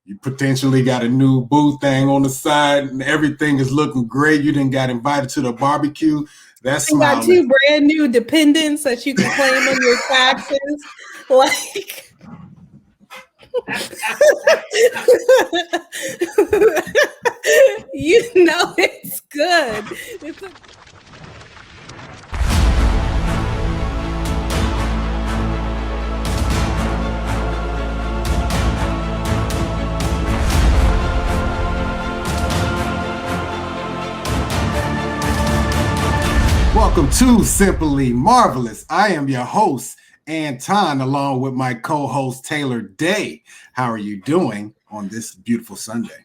You potentially got a new boo thing on the side, and everything is looking great. You didn't got invited to the barbecue. That's you got 2 brand new dependents that you can claim on your taxes. Like, you know it's good. Welcome to Simply Marvelous. I am your host, Anton, along with my co-host, Taylor Day. How are you doing on this beautiful Sunday?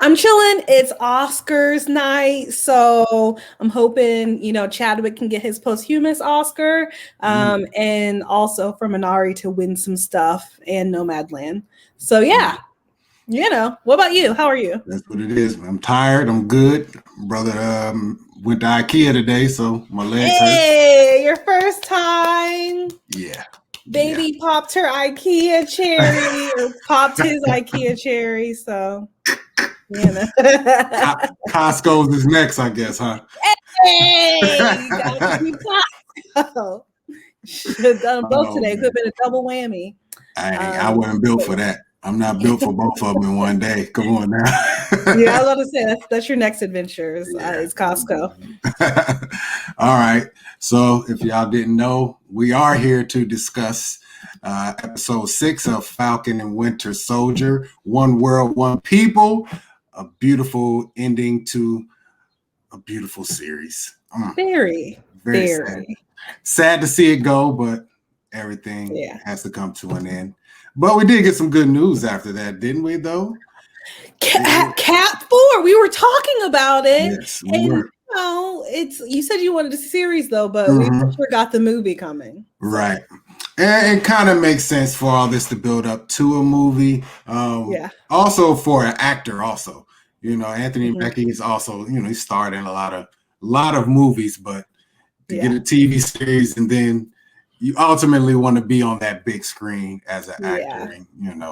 I'm chilling. It's Oscars night, so I'm hoping, Chadwick can get his posthumous Oscar, and also for Minari to win some stuff and Nomadland. So, yeah. What about you? How are you? That's what it is. I'm tired. I'm good. Brother went to IKEA today, so my legs hurt. Hey, your first time. Yeah. Baby popped her IKEA cherry or popped his IKEA cherry, so Costco's is next, I guess, huh? Hey, that would be Costco. Should have done both today. Could have been a double whammy. I wasn't built for that. I'm not built for both of them in one day. Come on now. Yeah, I was about to say that's your next adventure is Costco. All right. So if y'all didn't know, we are here to discuss episode 6 of Falcon and Winter Soldier, One World, One People, a beautiful ending to a beautiful series. Very sad to see it go, but everything has to come to an end. But we did get some good news after that, didn't we, though? Cat 4, we were talking about it. Yes, we were. You said you wanted a series, though, but we forgot the movie coming. Right. And it kind of makes sense for all this to build up to a movie. Also for an actor also. Anthony Mackie is also, he starred in a lot of movies, but to get a TV series and then you ultimately want to be on that big screen as an actor,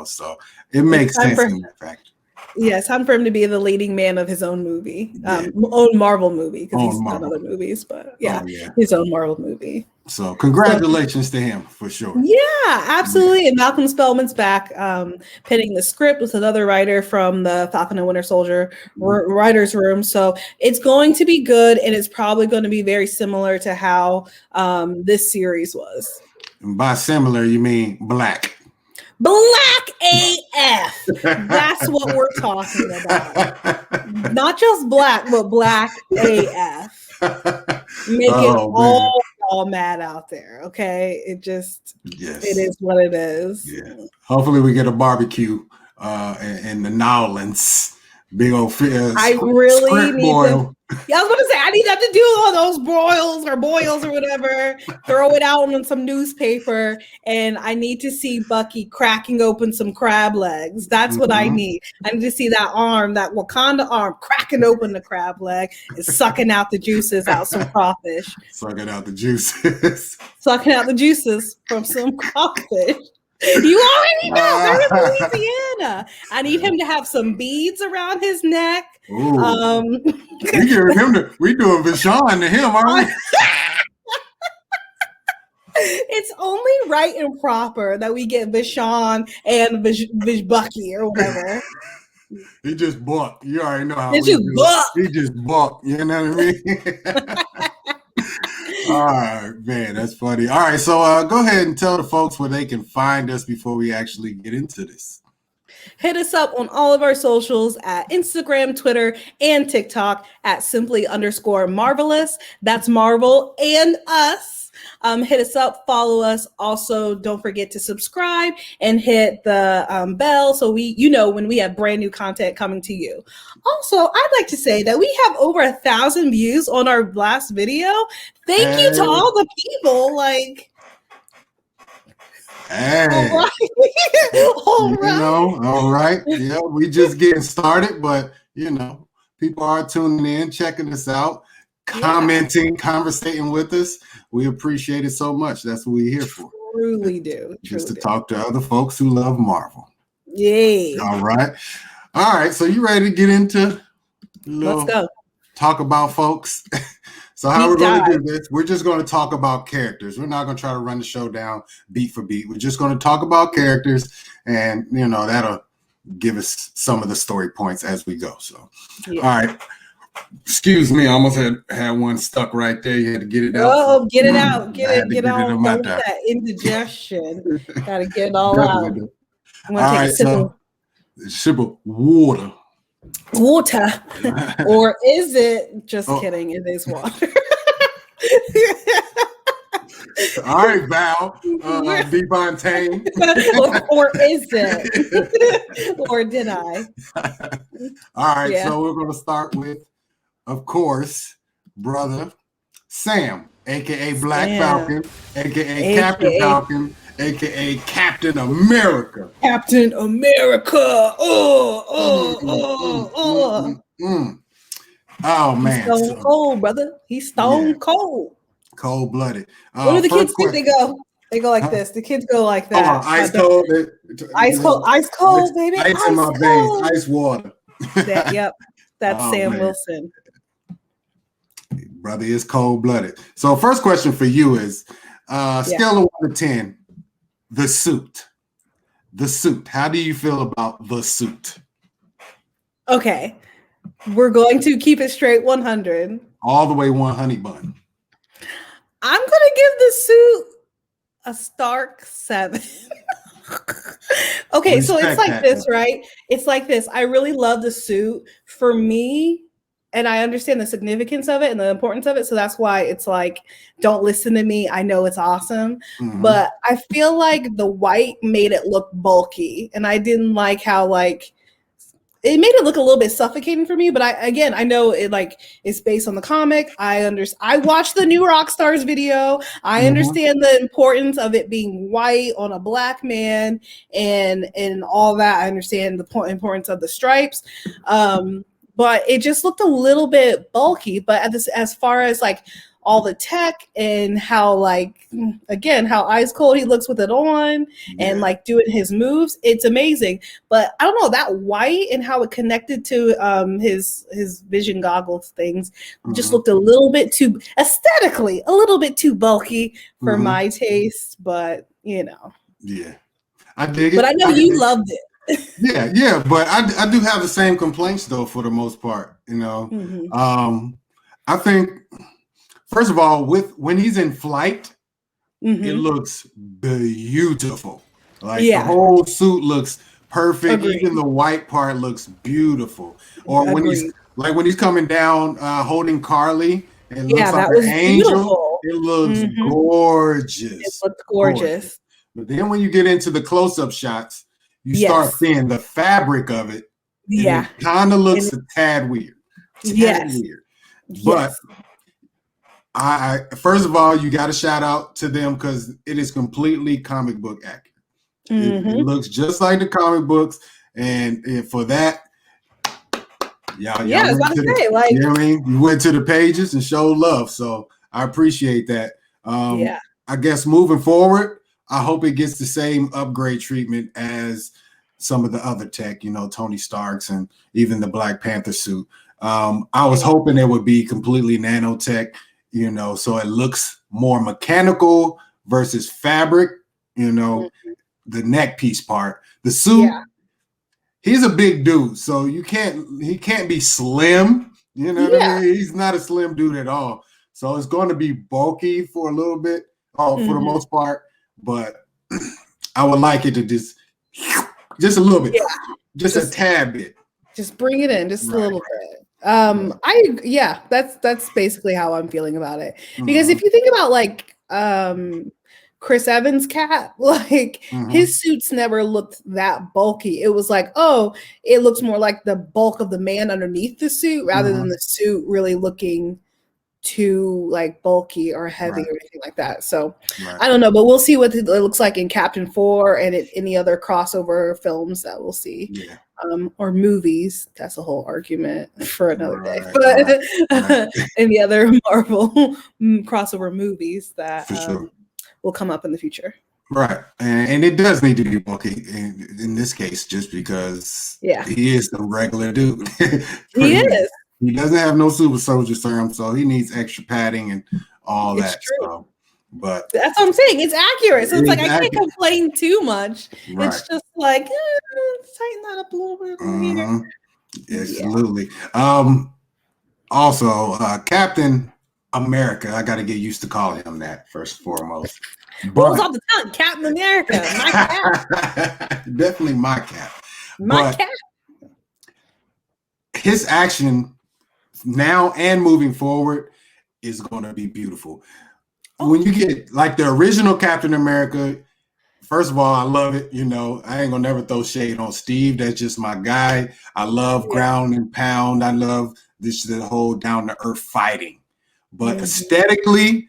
so it makes sense in that fact. Yeah, it's time for him to be the leading man of his own movie, own Marvel movie, because he's done other movies, but his own Marvel movie. So congratulations to him for sure. Yeah, absolutely. And Malcolm Spellman's back, penning the script with another writer from the Falcon and Winter Soldier writer's room. So it's going to be good, and it's probably going to be very similar to how this series was. And by similar, you mean black. Black AF. That's what we're talking about. Not just black, but black AF. Making all mad out there. Okay. It is what it is. Yeah. Hopefully we get a barbecue in the Nowlands. Big old I really need them. Yeah, I was going to say, I need them to do all those boils or whatever. Throw it out on some newspaper, and I need to see Bucky cracking open some crab legs. That's what I need. I need to see that arm, that Wakanda arm, cracking open the crab leg and sucking out the juices out some crawfish. Sucking out the juices. Sucking out the juices from some crawfish. You already know they're in Louisiana. I need him to have some beads around his neck. We doing Vashon to him, aren't we? It's only right and proper that we get Vashon and Bucky or whatever. He just bucked. You already know how he just bucked. He just bucked. You know what I mean? All right, man, that's funny. All right, so go ahead and tell the folks where they can find us before we actually get into this. Hit us up on all of our socials at Instagram, Twitter, and TikTok at simply_marvelous. That's Marvel and us. Hit us up, follow us. Also, don't forget to subscribe and hit the bell so when we have brand new content coming to you. Also, I'd like to say that we have over 1,000 views on our last video. Thank you to all the people. All right. Yeah, we just getting started, but people are tuning in, checking us out, commenting, conversating with us. We appreciate it so much. That's what we're here for. Truly do. Just to talk to other folks who love Marvel. Yay. All right. So you ready to get into Let's go. Talk about folks? So how we're going to do this, we're just going to talk about characters. We're not going to try to run the show down beat for beat. We're just going to talk about characters, and that'll give us some of the story points as we go. So, All right. Excuse me, I almost had one stuck right there. You had to get it out. Oh, get it out. Get out. Don't let that indigestion. Got to get it all out. I'm going to take a sip of water. Water. Or is it? Just kidding. It is water. All right, Val. DeBontaine. or is it? Or did I? All right. So we're going to start with, of course, brother Sam, a.k.a. Black Falcon, a.k.a. Captain Falcon, a.k.a. Captain America. Captain America. Oh, man. He's stone cold, brother. He's stone cold. Cold-blooded. What do the kids think they go? They go like this. The kids go like that. Ice cold. Ice cold, baby. Ice in my veins. Ice water. That's Sam Wilson. Brother is cold-blooded. So first question for you is, scale of 1 to 10, the suit. The suit. How do you feel about the suit? Okay. We're going to keep it straight 100. All the way 1 honey bun. I'm going to give the suit a stark 7. Okay, so it's like this, right? It's like this. I really love the suit. For me, and I understand the significance of it and the importance of it. So that's why it's like, don't listen to me. I know it's awesome. Mm-hmm. But I feel like the white made it look bulky. And I didn't like how it made it look a little bit suffocating for me. But I know it it's based on the comic. I watched the new Rockstars video. I understand the importance of it being white on a black man and all that. I understand the importance of the stripes. But it just looked a little bit bulky. But as far as all the tech and how how ice cold he looks with it on and doing his moves, it's amazing. But I don't know, that white and how it connected to his vision goggles things just looked a little bit too aesthetically a little bit too bulky for my taste. But I dig it. But I know you loved it. Yeah, but I do have the same complaints though for the most part. I think first of all, when he's in flight, it looks beautiful. The whole suit looks perfect. Agreed. Even the white part looks beautiful. Or when he's coming down holding Karli, it looks like an angel. Beautiful. It looks gorgeous. It looks gorgeous. But then when you get into the close-up shots, you start seeing the fabric of it. And it kind of looks a tad weird. But I first of all, you got to shout out to them because it is completely comic book accurate. It looks just like the comic books, and for that, I was about to say, you went to the pages and showed love, so I appreciate that. I guess moving forward, I hope it gets the same upgrade treatment as some of the other tech, Tony Stark's and even the Black Panther suit. I was hoping it would be completely nanotech, so it looks more mechanical versus fabric, the neck piece part. The suit, he's a big dude, so he can't be slim, what I mean? He's not a slim dude at all. So it's going to be bulky for a little bit, for the most part, but I would like it to just a little bit, just a tad bit. Just bring it in, just a little bit. That's basically how I'm feeling about it. Because if you think about Chris Evans' Cap, his suits never looked that bulky. It was it looks more like the bulk of the man underneath the suit rather than the suit really looking too bulky or heavy or anything like that. So I don't know, but we'll see what it looks like in Captain 4 and any other crossover films that we'll see. Or movies. That's a whole argument for another day. But any other Marvel crossover movies that will come up in the future. Right, and it does need to be Bucky in this case, just because he is the regular dude. He is. He doesn't have no super soldier serum, so he needs extra padding and all it's that. True. So, but that's what I'm saying. It's accurate, so it's like I can't complain too much. Right. It's just like tighten that up a little bit here. Absolutely. Also, Captain America. I got to get used to calling him that first and foremost. Rolls off the tongue, Captain America. My cap. Definitely my cap. My cap. His action now and moving forward is going to be beautiful. When you get like the original Captain America, first of all, I love it. You know, I ain't gonna never throw shade on Steve. That's just my guy. I love ground and pound. I love the whole down to earth fighting. But aesthetically,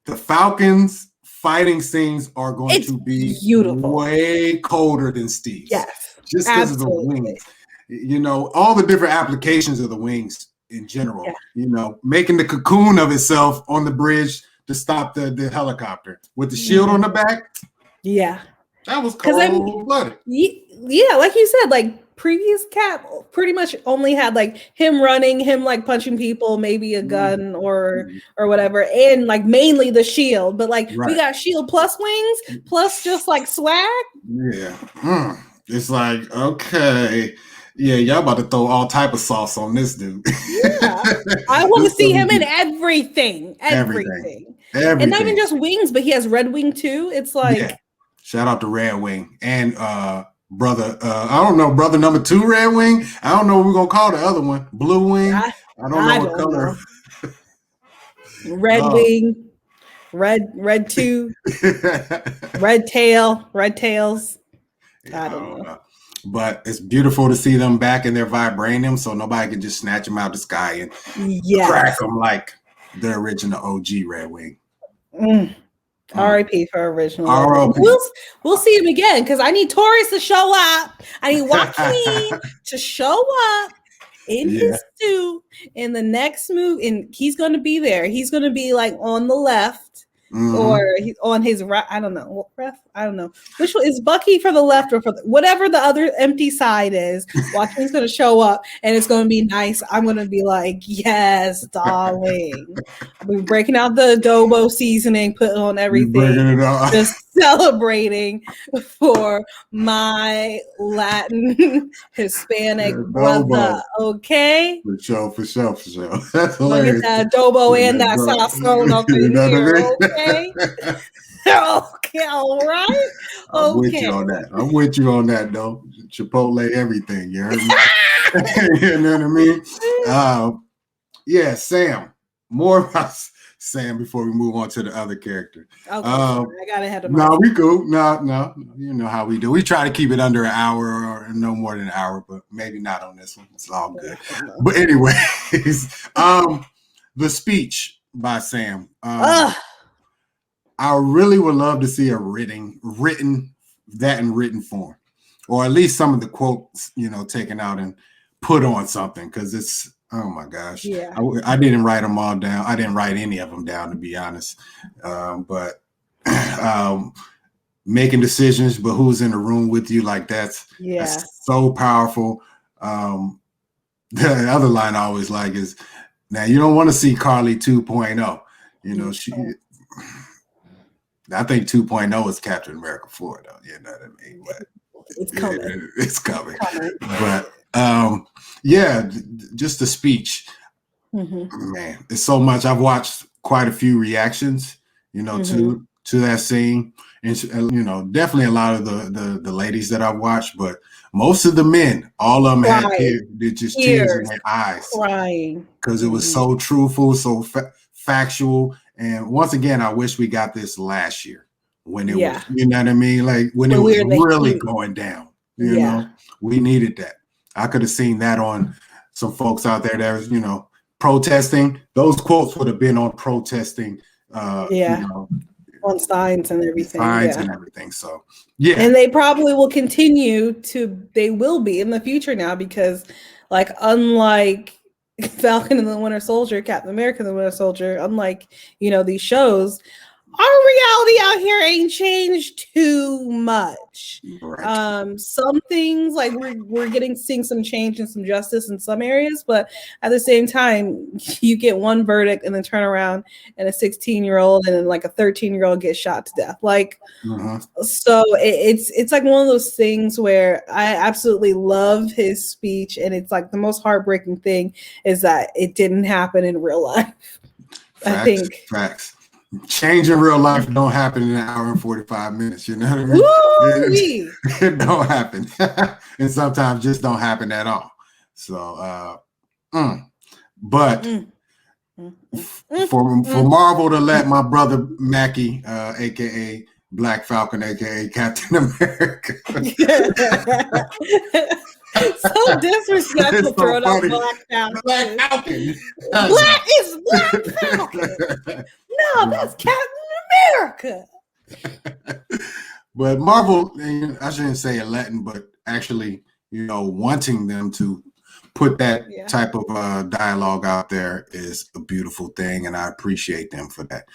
the Falcons fighting scenes are going to be beautiful, way colder than Steve's. Yes, just because of the wings. You know, all the different applications of the wings in general. Yeah. You know, making the cocoon of itself on the bridge to stop the helicopter with the shield on the back. Yeah, that was cold-blooded. Yeah, like you said, like previous Cap pretty much only had like him running, him like punching people, maybe a gun or whatever, and like mainly the shield. But like we got shield plus wings plus just like swag. Yeah, it's like okay. Yeah, y'all about to throw all type of sauce on this dude. Yeah, I want to see him in everything. And not even just wings, but he has Red Wing too. It's like shout out to Red Wing and brother. I don't know, brother number 2 Red Wing. I don't know what we're gonna call the other one. Blue Wing. I don't know what color. Red Wing, red 2, red tails. I don't know. But it's beautiful to see them back in their vibranium, so nobody can just snatch them out of the sky and crack them like the original OG Red Wing. R.I.P. for original. We'll see him again because I need Taurus to show up. I need Joaquin to show up in his suit in the next move, and he's going to be there. He's going to be like on the left. Or he's on his right. I don't know. I don't know. Which one is Bucky for the left or for whatever the other empty side is? Joaquin's going to show up and it's going to be nice. I'm going to be like, yes, darling. We're breaking out the adobo seasoning, putting on everything, just celebrating for my Latin Hispanic brother. Okay. For sure. That's hilarious. Look at that adobo and that sauce thrown up in here. Okay. Okay, all right. I'm with you on that, though. Chipotle, everything. You heard me? You know what I mean? Sam. More about Sam before we move on to the other character. Okay, I got ahead of myself. No, we go. No. You know how we do. We try to keep it under an hour or no more than an hour, but maybe not on this one. It's all good. But anyways, the speech by Sam. I really would love to see a written form, or at least some of the quotes, you know, taken out and put on something, because it's, oh my gosh. Yeah. I didn't write them all down. I didn't write any of them down, to be honest. But making decisions, but who's in the room with you, like that's so powerful. The other line I always like is, now you don't want to see Karli 2.0. You know, I think 2.0 is Captain America 4, though. You know what I mean? But it's coming. It's coming. But just the speech. Man, it's so much. I've watched quite a few reactions, you know, to that scene, and you know, definitely a lot of the ladies that I've watched, but most of the men, all of them had tears in their eyes, crying, because it was so truthful, so factual. And once again, I wish we got this last year when it was, you know what I mean? Like when it was really going down, you know, we needed that. I could have seen that on some folks out there that was, you know, protesting. Those quotes would have been on protesting, you know, on signs and everything. And everything. So, yeah. And they probably will continue they will be in the future now, because like, unlike Falcon and the Winter Soldier, Captain America and the Winter Soldier, unlike, you know, these shows, our reality out here ain't changed too much. Right. Some things like we're seeing some change and some justice in some areas, but at the same time, you get one verdict and then turn around and a 16-year-old and then like a 13-year-old gets shot to death. Like, so it's like one of those things where I absolutely love his speech, and it's like the most heartbreaking thing is that it didn't happen in real life. Facts, I think facts. Change in real life don't happen in an hour and 45 minutes. You know what I mean? It don't happen. And sometimes just don't happen at all. So, but for Marvel to let my brother Mackie, aka Black Falcon, aka Captain America. So disrespectful throwing out Black Falcon. Black Falcon. Black is Black Falcon. No, that's Captain America. But Marvel, I shouldn't say letting, but actually, wanting them to put that type of dialogue out there is a beautiful thing, and I appreciate them for that.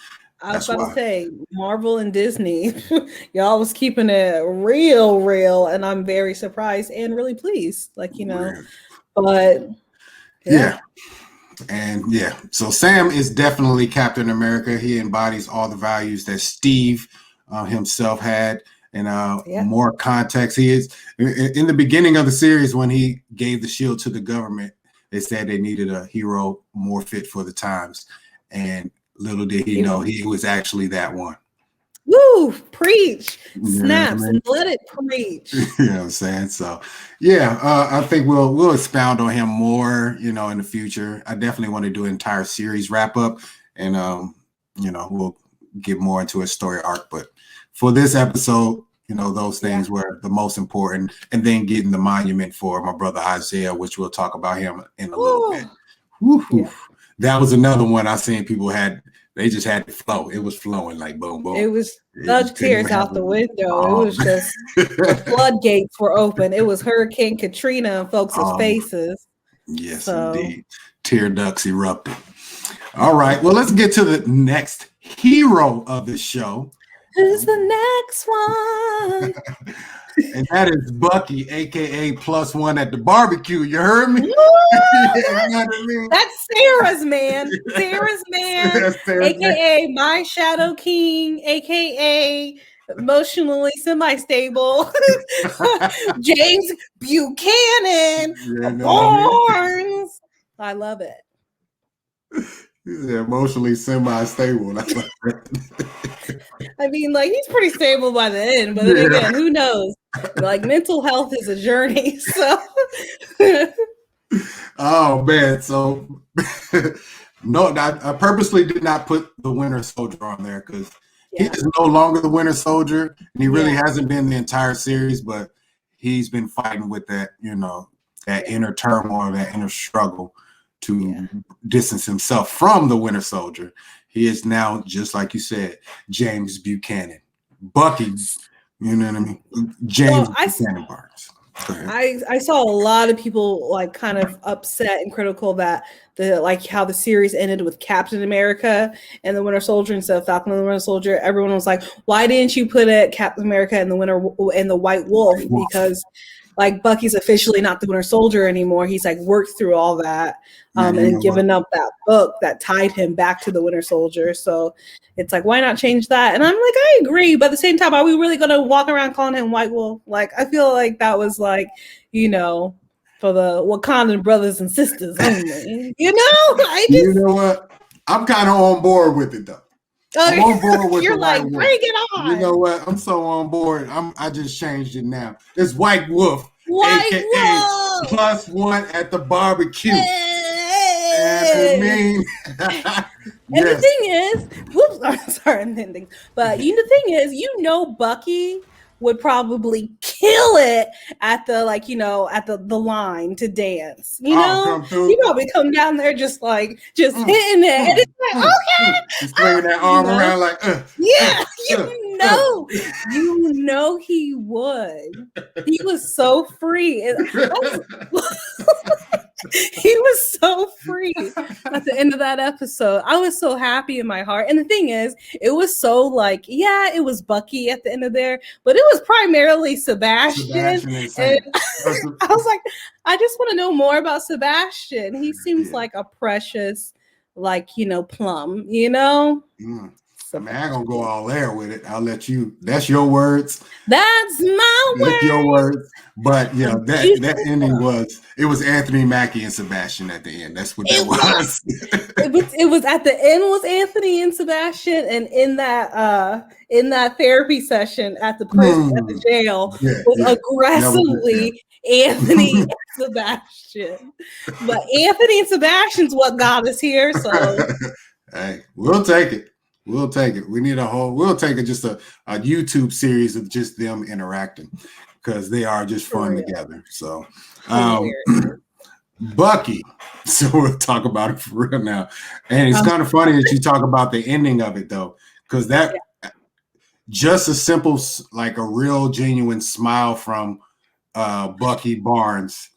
I was about to say, Marvel and Disney, y'all was keeping it real, and I'm very surprised and really pleased. Like, but yeah. And so Sam is definitely Captain America. He embodies all the values that Steve himself had. And more context, he is in the beginning of the series when he gave the shield to the government. They said they needed a hero more fit for the times, and little did he know he was actually that one. Woo! Preach, snaps, and let it preach. You know what I'm saying? So, I think we'll expound on him more, in the future. I definitely want to do an entire series wrap up, and we'll get more into his story arc. But for this episode, those things were the most important, and then getting the monument for my brother Isaiah, which we'll talk about him in a little bit. Woo-hoo. That was another one I seen people they just had to flow. It was flowing like boom, boom. It was nudge tears out the window. It was just the floodgates were open. It was Hurricane Katrina in folks' faces. Yes, indeed. Tear ducts erupted. All right. Well, let's get to the next hero of the show. Who's the next one? And that is Bucky, aka +1 at the barbecue. You heard me? That's Sarah's man. Sarah's man, aka my Shadow King, aka emotionally semi-stable. James Buchanan, Barnes. I love it. Yeah, emotionally semi-stable. I mean, like, he's pretty stable by the end, but then again, who knows? Like, mental health is a journey. So, oh man, so no, I purposely did not put the Winter Soldier on there because he is no longer the Winter Soldier, and he really hasn't been the entire series, but he's been fighting with that, that inner turmoil, that inner struggle to distance himself from the Winter Soldier. He is now, just like you said, James Buchanan. Bucky, you know what I mean? James Buchanan Barnes. I saw a lot of people like kind of upset and critical that how the series ended with Captain America and the Winter Soldier instead of Falcon and the Winter Soldier. Everyone was like, why didn't you put it Captain America and the White Wolf? Because like Bucky's officially not the Winter Soldier anymore. He's like worked through all that and given up that book that tied him back to the Winter Soldier. So it's like, why not change that? And I'm like, I agree. But at the same time, are we really going to walk around calling him White Wolf? Like, I feel like that was like, for the Wakandan brothers and sisters only. You know what? I'm kind of on board with it though. I'm on board with You're like, bring it on. You know what? I'm so on board. I just changed it now. It's White Wolf, White Wolf, +1 at the barbecue. Hey. And the thing is, I'm sorry, I'm ending. But the thing is, Bucky would probably kill it at the at the line to dance. He probably come down there just hitting it, and it's like, okay, just swinging that arm around like, he would. He was so free. He was so free at the end of that episode. I was so happy in my heart. And the thing is, it was so like, yeah, it was Bucky at the end of there, but it was primarily Sebastian. And I was like, I just want to know more about Sebastian. He seems like a precious, like, plum, I mean, I ain't gonna go all there with it. I'll let you. That's your words. That's my words. That's your words. But yeah, that ending was Anthony Mackie and Sebastian at the end. That's what that was. It was at the end was Anthony and Sebastian, and in that therapy session at the prison at the jail was aggressively Anthony and Sebastian. But Anthony and Sebastian's what got us here. So hey, we'll take it. We'll take it. We need we'll take it just a YouTube series of just them interacting because they are just fun together. So, Bucky. So we'll talk about it for real now. And it's kind of funny that you talk about the ending of it though, because that just a simple, like a real genuine smile from Bucky Barnes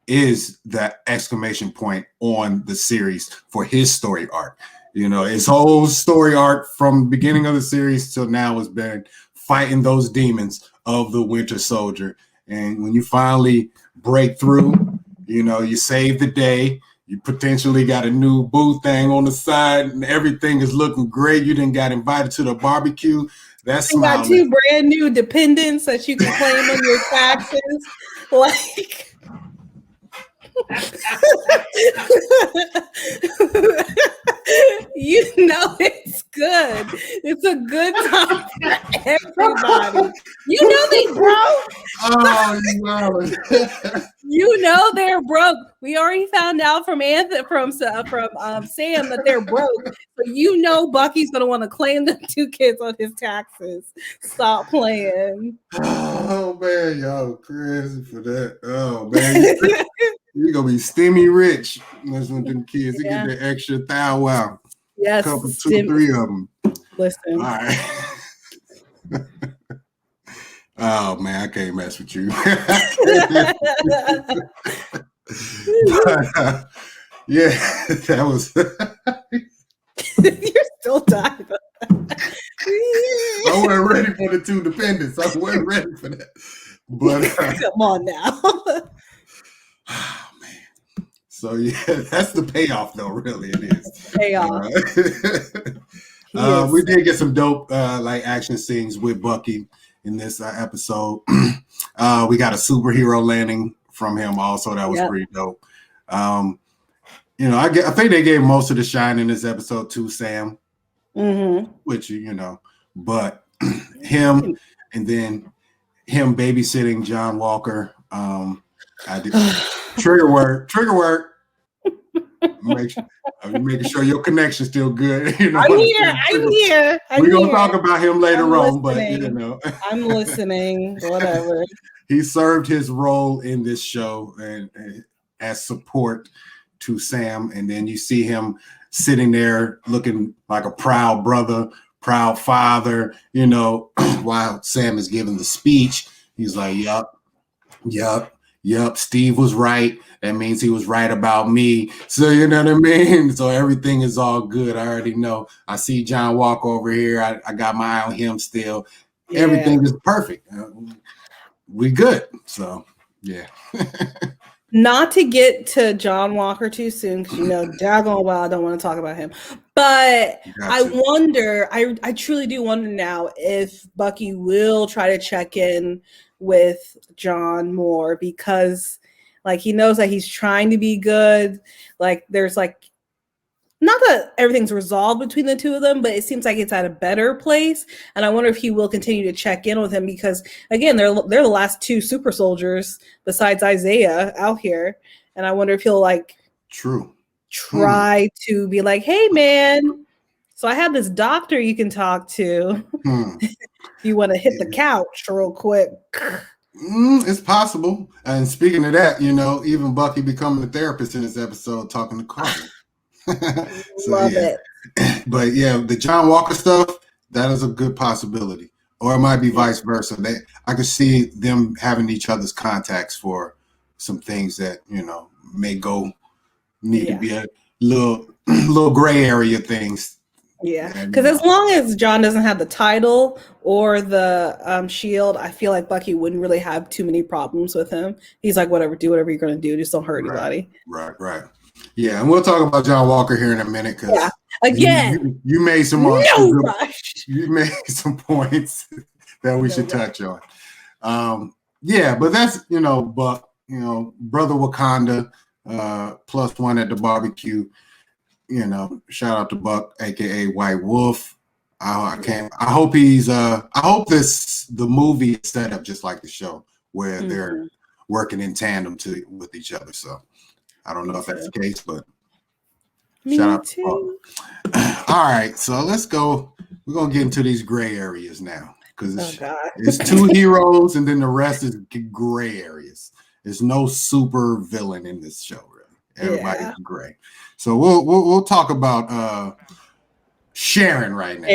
is the exclamation point on the series for his story arc. His whole story arc from the beginning of the series till now has been fighting those demons of the Winter Soldier. And when you finally break through, you save the day. You potentially got a new boo thing on the side, and everything is looking great. You didn't got invited to the barbecue. That's you got 2 brand new dependents that you can claim on your taxes. Like. It's good. It's a good time for everybody. They broke. Oh, they're broke. We already found out from Sam that they're broke. So Bucky's gonna want to claim the 2 kids on his taxes. Stop playing. Oh man, y'all crazy for that. Oh man. You're gonna be stimmy rich. Listen to them kids. They get the extra thou wow. Yes. A couple, 2, 3 of them. Listen. All right. Oh man, I can't mess with you. Yeah, that was. You're still dying. I wasn't ready for the 2 dependents. I wasn't ready for that. But come on now. Oh man. So yeah, that's the payoff though, really it is. Payoff. We did get some dope like action scenes with Bucky in this episode. We got a superhero landing from him also. That was pretty dope. I think they gave most of the shine in this episode to Sam. Which but him and then him babysitting John Walker. I did trigger word. Making sure your connection's still good. I'm here. We're gonna talk about him later on, but I'm listening. Whatever. He served his role in this show and as support to Sam, and then you see him sitting there looking like a proud brother, proud father. While Sam is giving the speech, he's like, Yep, Steve was right. That means he was right about me. So you know what I mean? So everything is all good. I already know. I see John Walker over here. I got my eye on him still. Yeah. Everything is perfect. We good. So yeah. Not to get to John Walker too soon, because daggone well I don't want to talk about him. But I wonder, I truly do wonder now if Bucky will try to check in with John more, because he knows that he's trying to be good. There's not that everything's resolved between the 2 of them, but it seems like it's at a better place. And I wonder if he will continue to check in with him, because again, they're the last 2 super soldiers besides Isaiah out here. And I wonder if he'll try to be like, hey man, so I have this doctor you can talk to. You want to hit the couch real quick. It's possible. And speaking of that, even Bucky becoming a therapist in this episode, talking to Karli. Love it. But yeah, the John Walker stuff, that is a good possibility. Or it might be vice versa. I could see them having each other's contacts for some things that, may go need to be a little gray area things. Yeah, because as long as John doesn't have the title or the shield, I feel like Bucky wouldn't really have too many problems with him. He's like, whatever, do whatever you're going to do. Just don't hurt anybody. Right. Yeah, and we'll talk about John Walker here in a minute because again, you made some you made some points that we should touch on. But that's Buck, brother Wakanda, +1 at the barbecue. Shout out to Buck, aka White Wolf. I hope the movie is set up just like the show, where they're working in tandem with each other. So I don't know if that's the case, but shout out to Buck. All right, so let's go. We're gonna get into these gray areas now because it's 2 heroes, and then the rest is gray areas. There's no super villain in this show, really. Everybody's gray. So we'll talk about Sharon right now.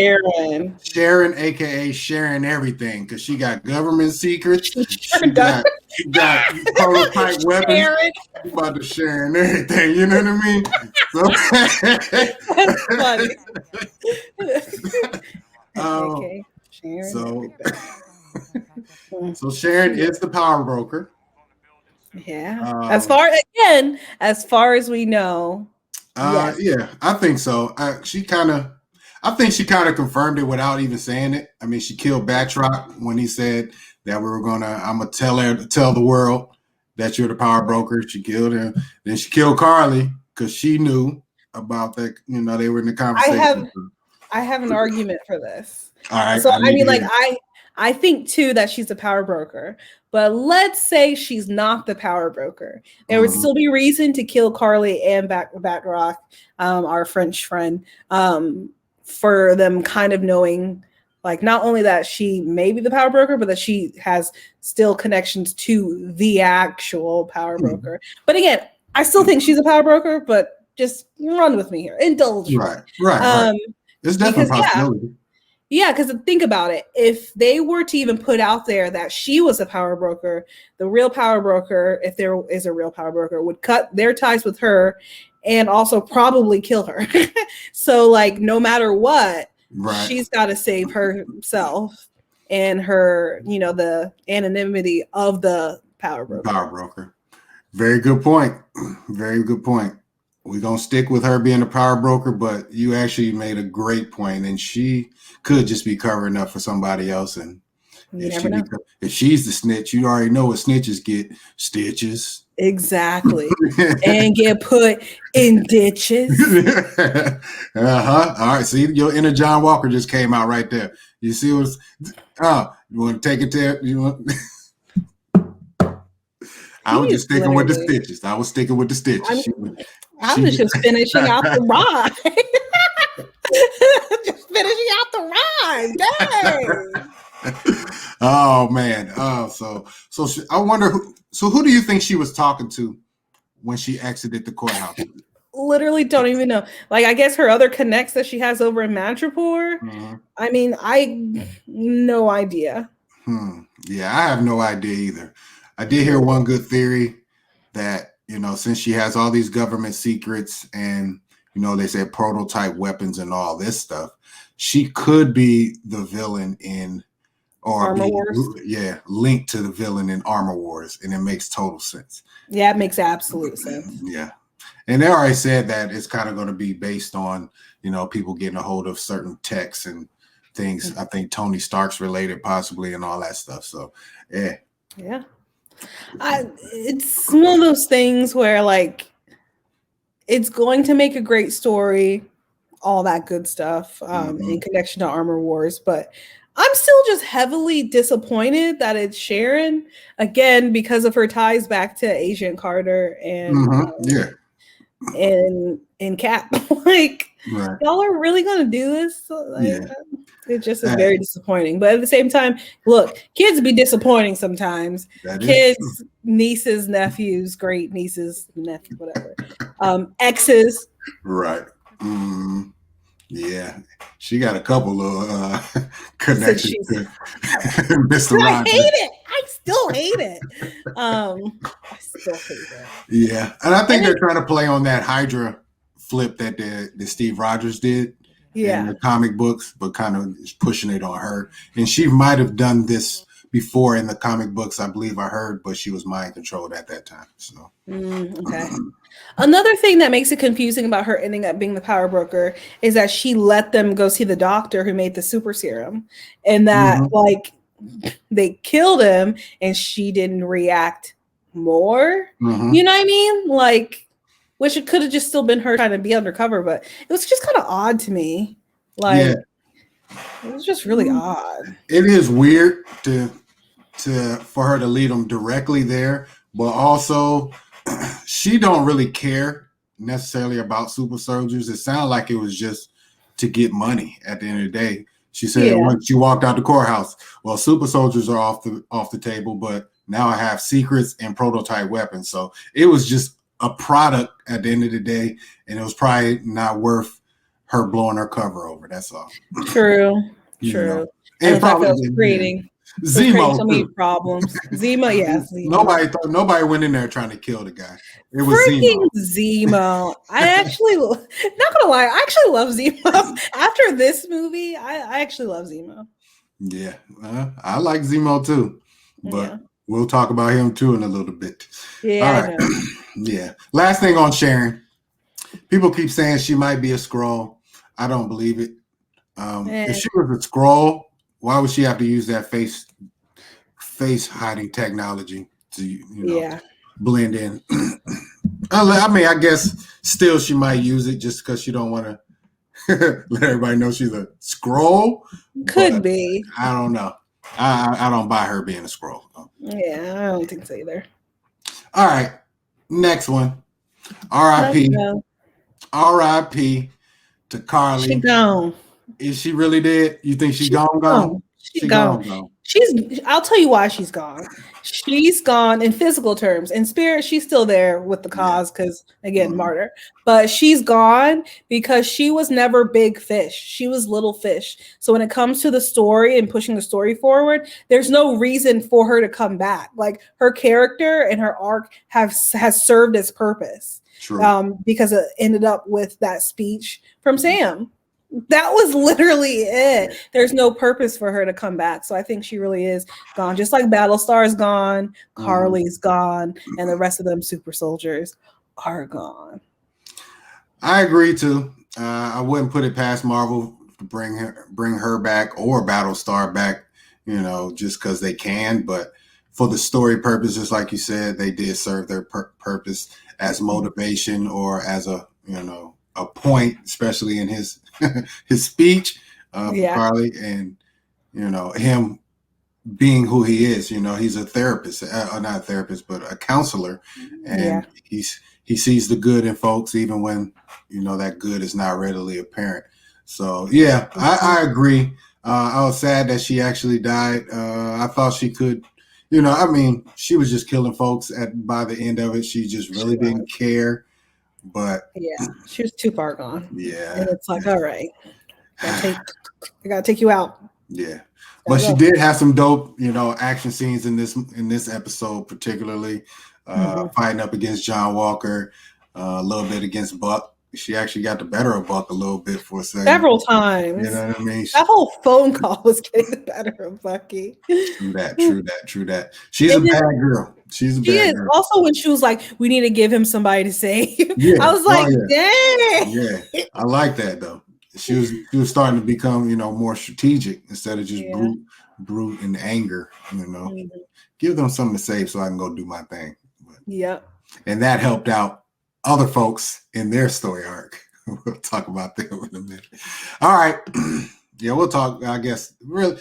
Sharon, aka Sharon everything, because she got government secrets. She got prototype weapons. Sharon. She's about to Sharon everything. You know what I mean? Sharon. So Sharon is the power broker. Yeah. As far as we know. Yeah, I think so. I think she kind of confirmed it without even saying it. I mean, she killed Batroc when he said that I'm gonna tell the world that you're the power broker. She killed him. Then she killed Karli because she knew about that. They were in the conversation. I have an argument for this. All right. So I think too that she's a power broker, but let's say she's not the power broker. There would still be reason to kill Karli and Batroc, our French friend, for them kind of knowing, like, not only that she may be the power broker, but that she has still connections to the actual power broker. But again, I still think she's a power broker, but just run with me here. Indulge me. Right. It's definitely a possibility. Yeah, because think about it. If they were to even put out there that she was a power broker, the real power broker, if there is a real power broker, would cut their ties with her and also probably kill her. So, like, no matter what, she's got to save herself and her, the anonymity of the power broker. Very good point. Very good point. We're going to stick with her being a power broker, but you actually made a great point, and she could just be covering up for somebody else. And if she's the snitch, you already know what snitches get: stitches. Exactly. And get put in ditches. All right. See, your inner John Walker just came out right there. You see what's you want to take it there? I was just sticking with the stitches. I was sticking with the stitches. I was just finishing out the rhyme. Just finishing out the rhyme. Dang. Oh man. So I wonder who do you think she was talking to when she exited the courthouse? Literally don't even know. Like, I guess her other connects that she has over in Madripoor. I mean, no idea. Yeah, I have no idea either. I did hear one good theory that, since she has all these government secrets and, they said prototype weapons and all this stuff, she could be the villain in Armor Wars. Yeah, linked to the villain in Armor Wars. And it makes total sense. Yeah, it makes absolute sense. Yeah. And they already said that it's kind of going to be based on, people getting a hold of certain texts and things. I think Tony Stark's related possibly and all that stuff. So, yeah. Yeah. It's one of those things where, like, it's going to make a great story, all that good stuff, in connection to Armor Wars, but I'm still just heavily disappointed that it's Sharon, again, because of her ties back to Agent Carter and and Cap. Like, y'all are really going to do this? It just is very disappointing. But at the same time, look, kids be disappointing sometimes. Kids, nieces, nephews, great nieces, nephews, whatever. Exes. Right. Yeah, she got a couple of connections to Mr. I Rogers. hate it. I still hate it. I still hate it. Yeah, and I think they're trying to play on that Hydra flip that the Steve Rogers did in the comic books, but kind of pushing it on her. And she might have done this before in the comic books, I believe I heard, but she was mind controlled at that time. So okay. Another thing that makes it confusing about her ending up being the power broker is that she let them go see the doctor who made the super serum, and that like they killed him and she didn't react more. You know what I mean? Like, which it could have just still been her trying to be undercover, but it was just kind of odd to me. Like, it was just really odd. It is weird for her to lead them directly there, but also she don't really care necessarily about super soldiers. It sounded like it was just to get money at the end of the day. She said when she walked out the courthouse, well, super soldiers are off the table, but now I have secrets and prototype weapons. So it was just a product at the end of the day, and it was probably not worth her blowing her cover over. That's all. True. True. And probably was creating Zemo so many problems. Zemo, yes. Zemo. Nobody went in there trying to kill the guy. It was freaking Zemo. I actually, not gonna lie, I actually love Zemo. After this movie, I actually love Zemo. Yeah, I like Zemo too, but we'll talk about him too in a little bit. Yeah. All right. Yeah. Last thing on Sharon. People keep saying she might be a Skrull. I don't believe it. If she was a Skrull, why would she have to use that face hiding technology to blend in? I mean, I guess still she might use it just because she don't want to let everybody know she's a Skrull. Could be. I don't know. I don't buy her being a Skrull. Yeah, I don't think so either. All right, next one. R.I.P. R.I.P. to Karli. She gone. Is she really dead? You think she's gone? She's gone. I'll tell you why she's gone. She's gone in physical terms. In spirit, she's still there with the cause because, again, martyr. But she's gone because she was never big fish. She was little fish. So when it comes to the story and pushing the story forward, there's no reason for her to come back. Like, her character and her arc has served its purpose. True. Because it ended up with that speech from Sam. That was literally it. There's no purpose for her to come back. So I think she really is gone. Just like Battlestar's gone, Karli's gone, and the rest of them super soldiers are gone. I agree too. I wouldn't put it past Marvel to bring her back or Battlestar back, just because they can. But for the story purposes, like you said, they did serve their purpose as motivation or as a point, especially in his speech for Karli, and him being who he is. He's a therapist, not a therapist, but a counselor, and he sees the good in folks, even when that good is not readily apparent. So I agree. I was sad that she actually died. I thought she could. She was just killing folks by the end of it. She just really didn't care. But she was too far gone. Yeah. And it's like, all right, I gotta take you out. Yeah. But she did have some dope, action scenes in this episode, particularly fighting up against John Walker, a little bit against Buck. She actually got the better of Buck a little bit for a second. Several times. You know what I mean? That whole phone call was getting the better of Bucky. True that. She's a bad girl. She's a bad girl. Also, when she was like, we need to give him somebody to save. I was like, dang. Yeah. I like that though. She was starting to become, more strategic instead of just brute and anger, Give them something to save so I can go do my thing. And that helped out other folks in their story arc. We'll talk about them in a minute. All right. We'll talk, I guess, really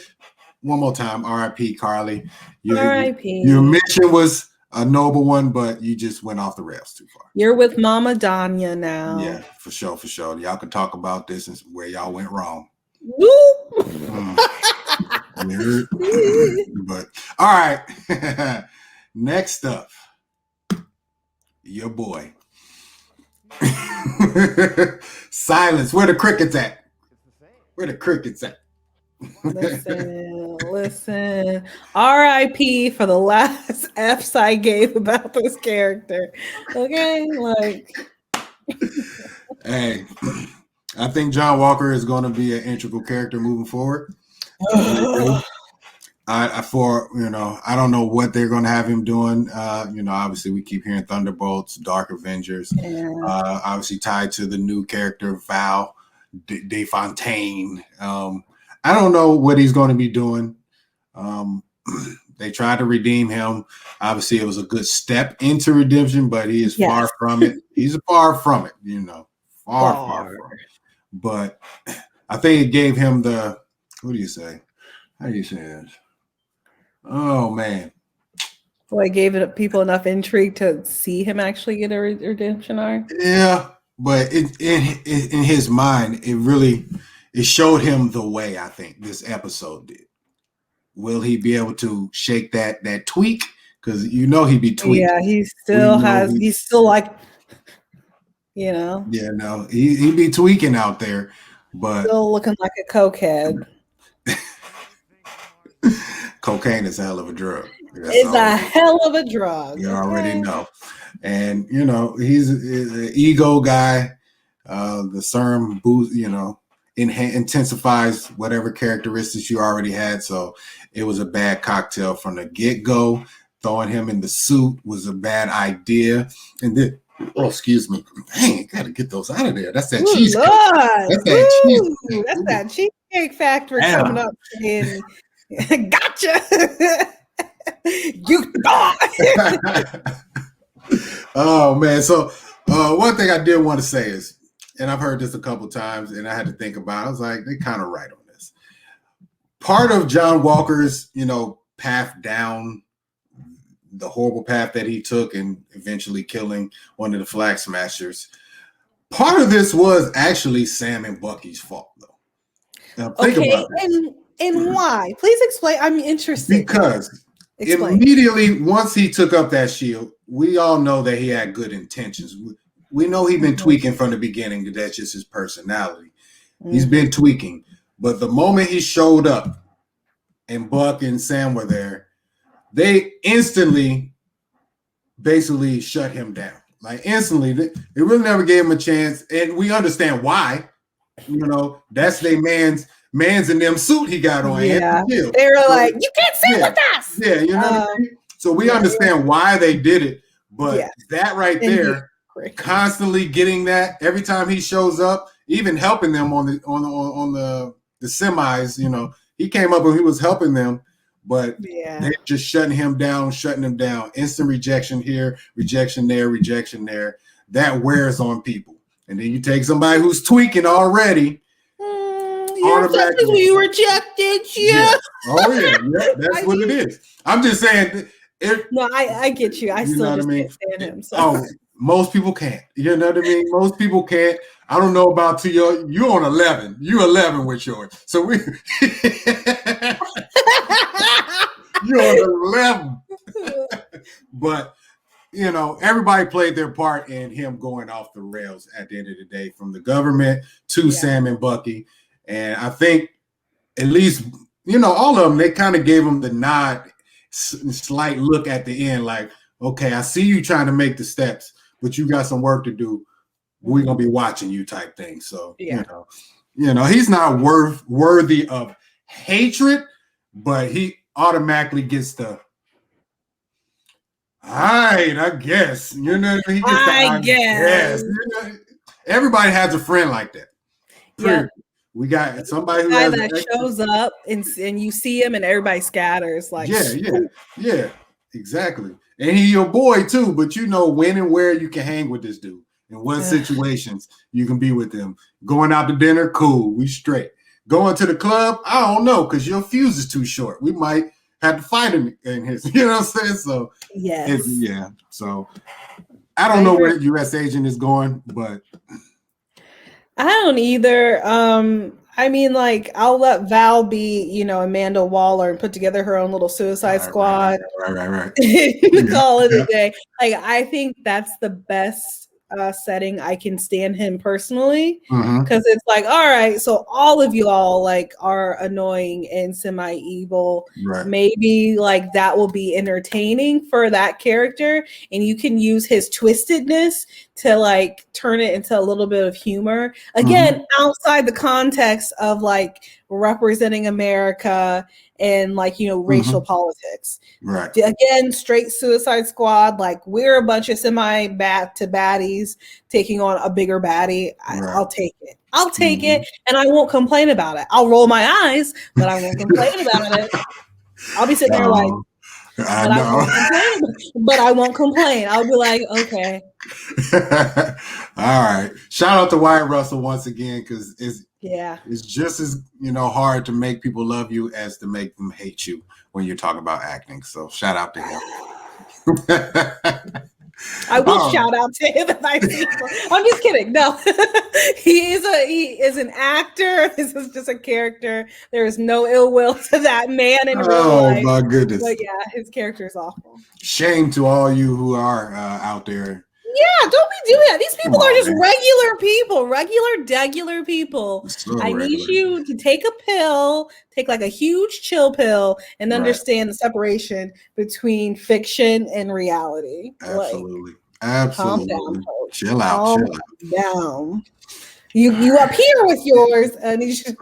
one more time. R.I.P. Karli. R.I.P. Your mission was a noble one, but you just went off the rails too far. You're with Mama Danya now. Yeah, for sure. Y'all can talk about this and where y'all went wrong. But all right. Next up, your boy. Silence. Where the crickets at? Where the crickets at? Listen. R.I.P. for the last F's I gave about this character. Okay, like. Hey, I think John Walker is going to be an integral character moving forward. I don't know what they're going to have him doing. Obviously we keep hearing Thunderbolts, Dark Avengers, obviously tied to the new character Val De Fontaine. I don't know what he's going to be doing. They tried to redeem him. Obviously it was a good step into redemption, but he is far from it. He's far from it, far from it. But I think it gave him the, what do you say? How do you say this? Oh man! So I gave people enough intrigue to see him actually get a redemption arc. Yeah, but in his mind, it showed him the way. I think this episode did. Will he be able to shake that tweak? Because he'd be tweaking. Yeah, he still has. He's still like, Yeah, no, he'd be tweaking out there, but still looking like a cokehead. Cocaine is a hell of a drug. It's a hell of a drug. You already know. And, he's an ego guy. The serum boost, intensifies whatever characteristics you already had. So it was a bad cocktail from the get-go. Throwing him in the suit was a bad idea. And then, excuse me. Dang, got to get those out of there. That's that cheesecake. That's that cheesecake factory coming up in. Gotcha. You thought. Oh man. So one thing I did want to say is, and I've heard this a couple times and I had to think about it. I was like, they're kind of right on this. Part of John Walker's, path down the horrible path that he took and eventually killing one of the Flag Smashers. Part of this was actually Sam and Bucky's fault though. Now, think about this. And why? Please explain. I'm interested. Because immediately once he took up that shield, we all know that he had good intentions. We know he's been tweaking from the beginning. That's just his personality. He's been tweaking. But the moment he showed up and Buck and Sam were there, they instantly basically shut him down. Like instantly. They really never gave him a chance. And we understand why. That's their man's in them suit he got on. Yeah. They were like, you can't sit with us. Yeah, what I mean? So we understand why they did it, but that right there, constantly getting that every time he shows up, even helping them on the semis, he came up and he was helping them, but they're just shutting him down. Instant rejection here, rejection there, rejection there. That wears on people. And then you take somebody who's tweaking already. We rejected you. Yeah. Oh yeah, that's what it is. I'm just saying. I get you. I still just can't stand him. So. Oh, most people can't. You know what I mean? Most people can't. I don't know about you're on 11. You're 11 with yours. So you're on 11. But everybody played their part in him going off the rails at the end of the day, from the government to Sam and Bucky. And I think at least, all of them, they kind of gave him the nod, slight look at the end, like, okay, I see you trying to make the steps, but you got some work to do. We're going to be watching you type thing. So, he's not worthy of hatred, but he automatically gets the, all right, I guess. He gets I guess. Everybody has a friend like that. Yeah. We got somebody who that shows up and you see him and everybody scatters. Like, yeah, exactly. And he's your boy too, but when and where you can hang with this dude and what situations you can be with him. Going out to dinner, cool, we straight. Going to the club, I don't know, because your fuse is too short. We might have to fight in his, you know what I'm saying? So So I don't know where U.S. agent is going, but I don't either. I mean, like, I'll let Val be, Amanda Waller and put together her own little Suicide Squad. Right. Call it a day. Like, I think that's the best setting, I can stand him personally, because it's like, all right, so all of you all like are annoying and semi-evil. Right. Maybe like that will be entertaining for that character, and you can use his twistedness to like turn it into a little bit of humor. Again, outside the context of like representing America and like, you know, racial politics. Right. Again, straight Suicide Squad. Like, we're a bunch of semi-bat to baddies taking on a bigger baddie. I'll take it. I'll take it, and I won't complain about it. I'll roll my eyes, but I won't complain about it. I'll be sitting there like, I won't complain. I'll be like, okay. All right. Shout out to Wyatt Russell once again, because it's just as, you know, hard to make people love you as to make them hate you when you're talking about acting. So shout out to him. I will shout out to him if I see him. I'm just kidding. No, he is an actor. This is just a character. There is no ill will to that man in real life. Oh my goodness! But yeah, his character is awful. Shame to all you who are out there. Yeah, don't be doing that. These people are just regular people, regular people. So I need you to take a pill, take like a huge chill pill, and understand the separation between fiction and reality. Absolutely. Absolutely. Calm down, folks. Chill out. Down. You up here with yours, and you should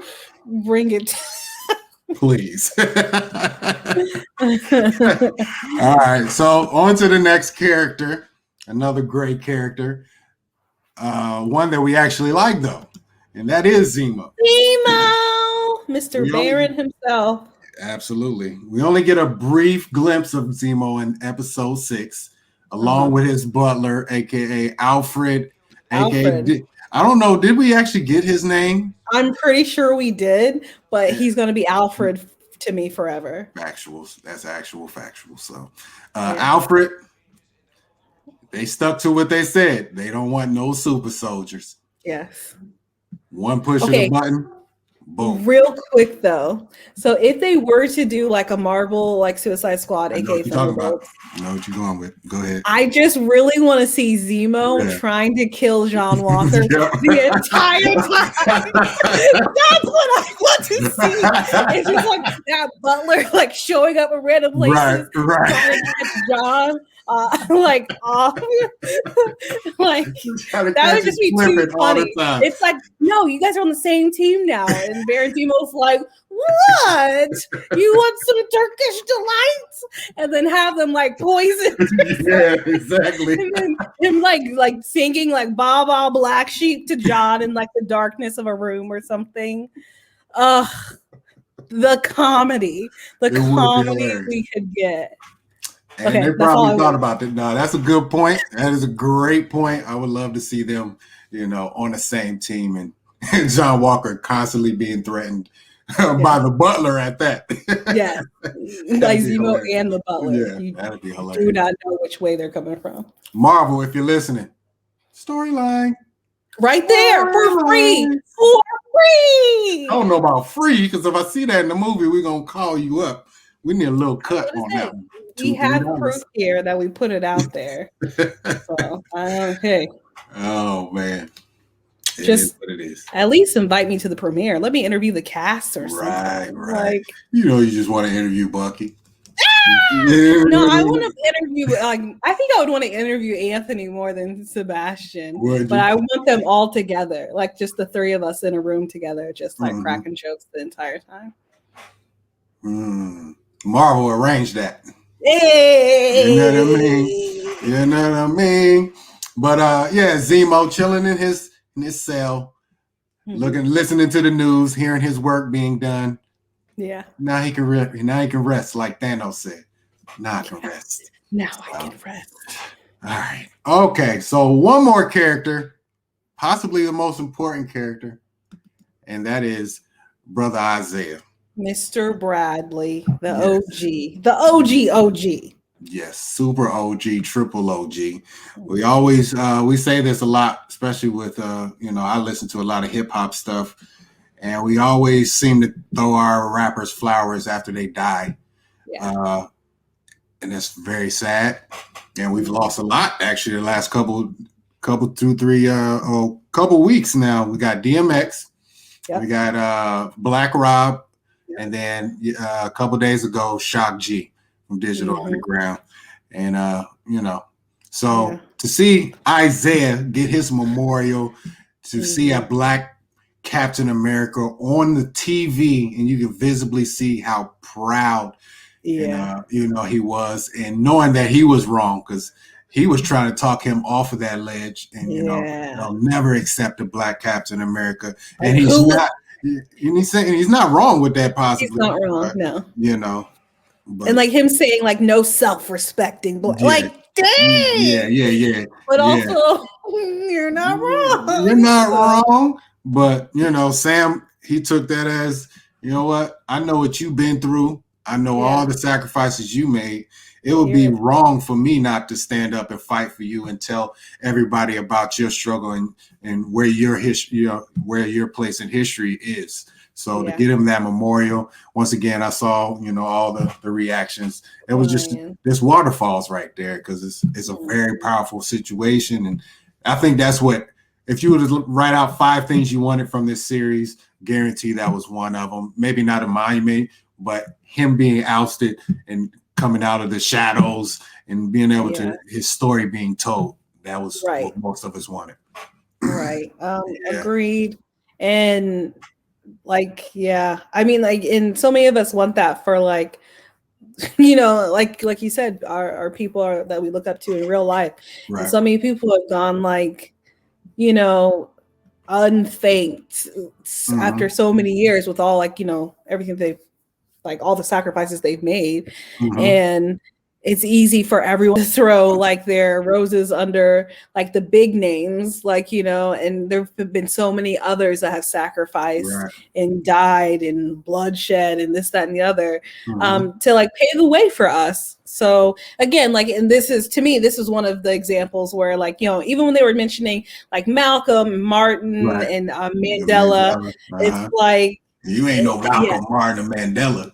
bring it. Please. All right. So on to the next character. Another great character, one that we actually like though, and that is Zemo. Mr. Baron himself. Absolutely. We only get a brief glimpse of Zemo in episode 6, along with his butler, aka Alfred. Aka, I don't know, did we actually get his name? I'm pretty sure we did, but he's going to be Alfred to me forever. Factuals. That's actual factual. So, Alfred. They stuck to what they said. They don't want no super soldiers. Yes. One push of the button, boom. Real quick though, so if they were to do like a Marvel like Suicide Squad, aka Thunderbolts, you know what you're going with. Go ahead. I just really want to see Zemo trying to kill John Walker the entire time. That's what I want to see. It's just like that butler like showing up in random places, trying to catch John. Like that would just be too funny. It's like, no, you guys are on the same team now, and Baron Zemo's like, what? You want some Turkish delights? And then have them like poisoned. Yeah, exactly. And then him like singing like "Ba Ba Black Sheep" to John in like the darkness of a room or something. The comedy we could get. And they probably thought about that. No, that's a good point. That is a great point. I would love to see them, you know, on the same team, and John Walker constantly being threatened by the butler at that. Yes, like Zemo and the butler. Yeah, that'd be hilarious. Do not know which way they're coming from. Marvel, if you're listening, storyline right there for free. For free. I don't know about free, because if I see that in the movie, we're gonna call you up. We need a little cut on that one. We have proof here that we put it out there. So, okay. Oh man. It just is what it is. At least invite me to the premiere. Let me interview the cast or something. Right. Like, you know, you just want to interview Bucky. No, I want to interview. I think I would want to interview Anthony more than Sebastian. But I want them all together, like just the three of us in a room together, just like cracking jokes the entire time. Marvel arranged that. Hey. You know what I mean? You know what I mean? But Zemo chilling in his cell, listening to the news, hearing his work being done. Yeah. Now he can rest, like Thanos said. Now I can rest. Now I can rest. All right. Okay. So one more character, possibly the most important character, and that is Brother Isaiah. Mr. Bradley, the OG. Yes, super OG, triple OG. We always we say this a lot, especially with I listen to a lot of hip hop stuff, and we always seem to throw our rappers flowers after they die. Yeah. And that's very sad. And we've lost a lot actually the last couple couple weeks now. We got DMX, we got Black Rob, and then a couple days ago, Shock G from Digital Underground. And so to see Isaiah get his memorial, to see a Black Captain America on the TV, and you can visibly see how proud he was, and knowing that he was wrong, because he was trying to talk him off of that ledge, and they'll never accept a Black Captain America, and he's not. And he's saying he's not wrong with that. Possibly, he's not wrong. No, but, and like him saying like no self-respecting boy, like dang, But also, you're not wrong. You're not wrong. But Sam, he took that as, you know what? I know what you've been through. I know all the sacrifices you made. It would be wrong for me not to stand up and fight for you and tell everybody about your struggle and where your history, where your place in history is. So to get him that memorial, once again, I saw, all the reactions. It was just this waterfalls right there, because it's a very powerful situation. And I think that's what, if you were to write out 5 things you wanted from this series, guarantee that was one of them. Maybe not a monument, but him being ousted and coming out of the shadows and being able to, his story being told. That was what most of us wanted. Right. Agreed. And like, I mean, like, and so many of us want that for like, like you said, our people that we look up to in real life. Right. And so many people have gone like, unthanked after so many years with all like, everything they've, like all the sacrifices they've made. And it's easy for everyone to throw like their roses under like the big names, like, and there have been so many others that have sacrificed and died and bloodshed and this, that, and the other, to like pave the way for us. So again, like, and this is, to me, this is one of the examples where like, even when they were mentioning like Malcolm, Martin, and Mandela, it's like, you ain't no Malcolm, Martin, or Mandela.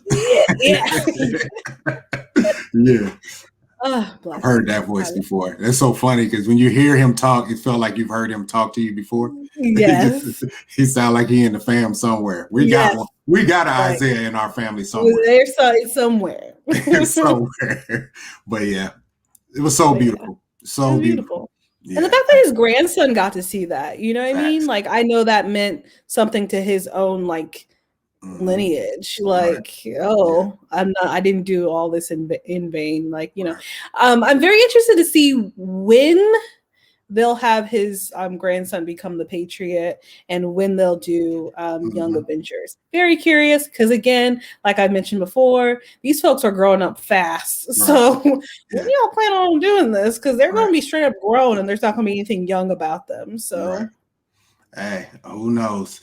I've heard that voice before. That's so funny, because when you hear him talk, it felt like you've heard him talk to you before. Yes. He sound like he in the fam somewhere. We got one. We got an Isaiah in our family somewhere. There's somewhere. Somewhere. But yeah, it was so beautiful. So beautiful. Yeah. And the fact that his grandson got to see that, you know what I mean? Like, I know that meant something to his own like lineage. Like, I didn't do all this in vain. Like, I'm very interested to see when they'll have his grandson become the Patriot and when they'll do Young Avengers. Very curious, because again, like I mentioned before, these folks are growing up fast. So when y'all plan on doing this? Because they're going to be straight up grown and there's not going to be anything young about them. So hey, who knows?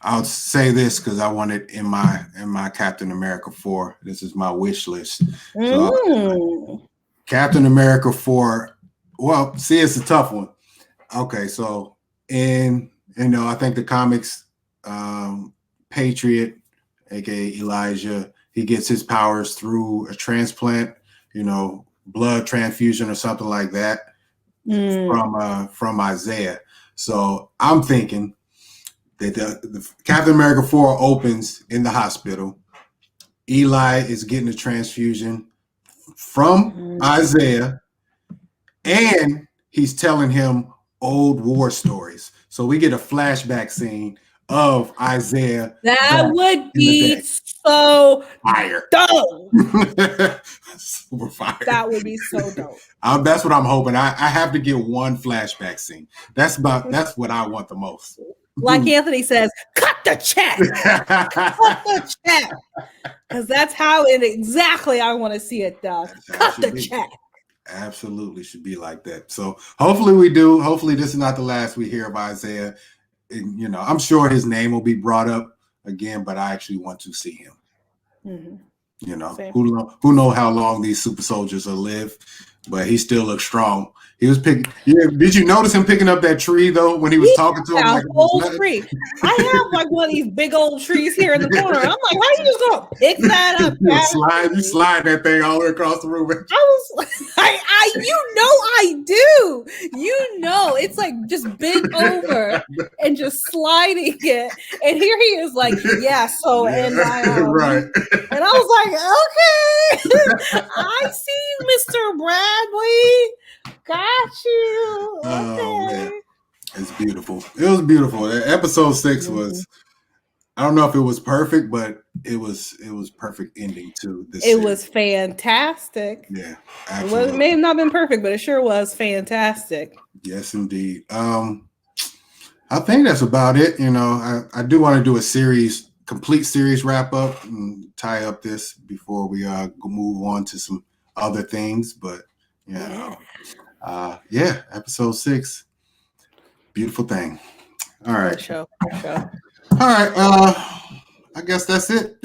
I'll say this because I want it in my Captain America 4. This is my wish list. So, Captain America 4. Well, see, it's a tough one. Okay, so I think the comics, Patriot, aka Elijah, he gets his powers through a transplant, blood transfusion or something like that from Isaiah. So I'm thinking that the Captain America 4 opens in the hospital. Eli is getting a transfusion from Isaiah, and he's telling him old war stories. So we get a flashback scene of Isaiah. That would be so fire. Dope. Super fire. That would be so dope. That's what I'm hoping. I have to get one flashback scene. That's what I want the most. Like Anthony says, cut the check. Cut the check. Because that's how exactly I want to see it done. Cut the check. Absolutely should be like that. So hopefully we do. Hopefully this is not the last we hear of Isaiah. And, I'm sure his name will be brought up again, but I actually want to see him. Who know how long these super soldiers will live, but he still looks strong. He was picking. Yeah, did you notice him picking up that tree though when he was talking to him? Like, whole tree. I have like one of these big old trees here in the corner. I'm like, how are you just gonna pick that up? You slide that thing all the way across the room. I was like, I do. It's like just bent over and just sliding it. And here he is like, yeah, so, and I, right. And I was like, okay, I see you, Mr. Bradley. Got you. Okay. Oh, man. It's beautiful. It was beautiful. Episode 6 was, I don't know if it was perfect, but it was perfect ending to this. It was fantastic. Yeah, absolutely. It may have not been perfect, but it sure was fantastic. Yes, indeed. I think that's about it. You know, I do want to do a complete series wrap up and tie up this before we move on to some other things. But episode 6, beautiful thing. All right. For sure. All right. I guess that's it.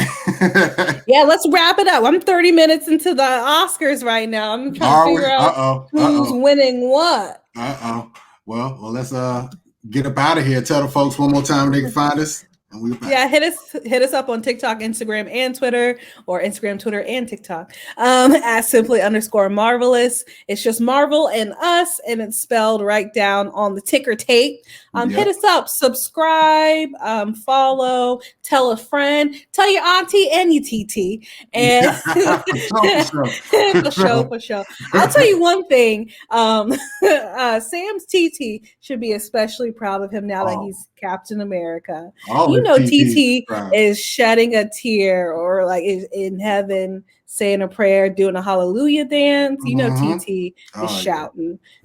Yeah, let's wrap it up. I'm 30 minutes into the Oscars right now. I'm trying to figure out who's winning what. Well, let's get up out of here. Tell the folks one more time where they can find us. And we'll back. Yeah, hit us up on TikTok, Instagram, and Twitter, or Instagram, Twitter, and TikTok at simply_marvelous. It's just Marvel and us, and it's spelled right down on the ticker tape. Hit us up, subscribe, follow, tell a friend, tell your auntie and your TT. And for sure. I'll tell you one thing. Sam's TT should be especially proud of him now that he's Captain America. TT is shedding a tear or like is in heaven saying a prayer, doing a hallelujah dance. TT is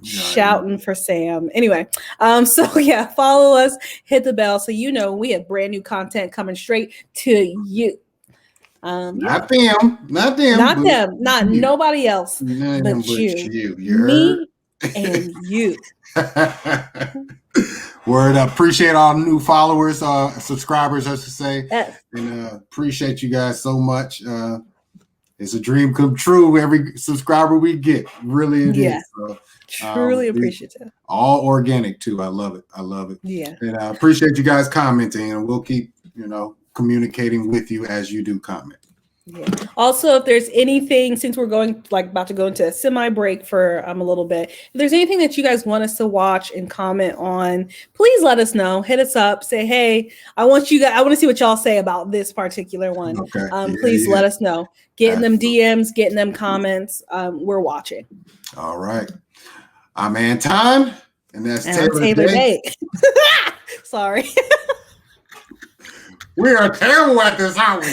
shouting for Sam. Anyway, follow us, hit the bell so we have brand new content coming straight to you. Not them, not nobody else, but you. Me and you. Word up. Appreciate all the new followers, subscribers, I should say. Yes. And appreciate you guys so much. It's a dream come true. Every subscriber we get, really it is. So, truly appreciative. All organic too. I love it. Yeah. And I appreciate you guys commenting, and we'll keep, communicating with you as you do comment. Yeah. Also, if there's anything, since we're about to go into a semi-break for a little bit, if there's anything that you guys want us to watch and comment on, please let us know. Hit us up. Say, hey, I want to see what y'all say about this particular one. Okay. Please let us know. Getting them DMs, getting them comments. We're watching. All right. I'm Anton, and that's Taylor Day. Sorry. We are terrible at this, aren't we?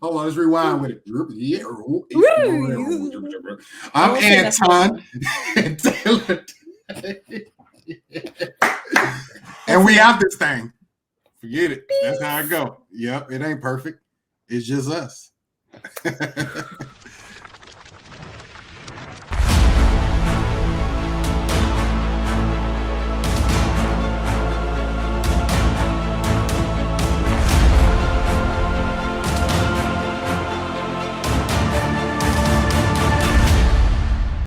Hold on, let's rewind with it. I'm Anton. And we out this thing. Forget it. That's how I go. Yep, it ain't perfect. It's just us.